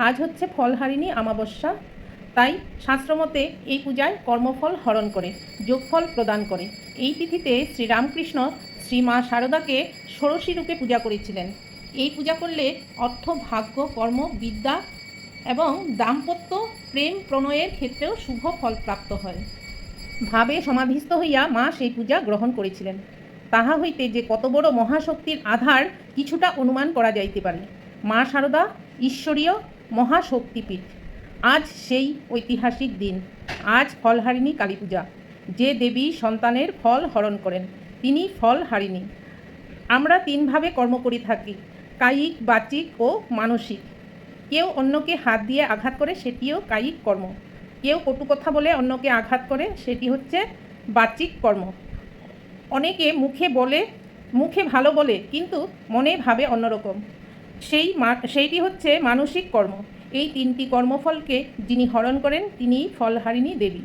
আজ হচ্ছে ফলহারিণী অমাবস্যা, তাই শাস্ত্রমতে এই পূজায় কর্মফল হরণ করে, যোগফল প্রদান করে। এই তিথিতে শ্রীরামকৃষ্ণ শ্রীমা শারদাকে ষোড়শী রূপে পূজা করেছিলেন। এই পূজা করলে অর্থ, ভাগ্য, কর্ম, বিদ্যা এবং দাম্পত্য প্রেম প্রণয়ের ক্ষেত্রেও শুভ ফল প্রাপ্ত হয়। ভাবে সমাধিস্থ হইয়া মা সেই পূজা গ্রহণ করেছিলেন। তাহা হইতে যে কত বড় মহাশক্তির আধার কিছুটা অনুমান করা যাইতে পারে। মা শারদা ঈশ্বরীয় মহাশক্তিপীঠ। আজ সেই ঐতিহাসিক দিন। আজ ফলহারিণী কালী পূজা। যে দেবী সন্তানের ফল হরণ করেন তিনি ফলহারিণী। আমরা তিনভাবে কর্ম করে থাকি: কায়িক, বাচিক ও মানসিক। কেউ অন্যকে হাত দিয়ে আঘাত করে, সেটিও কায়িক কর্ম। কেউ কটু কথা বলে অন্যকে আঘাত করে, সেটি হচ্ছে বাচিক কর্ম। অনেকে মুখে ভালো বলে কিন্তু মনে ভাবে অন্যরকম, সেইটি হচ্ছে মানসিক কর্ম। এই তিনটি কর্মফলকে যিনি হরণ করেন তিনিই ফলহারিণী দেবী।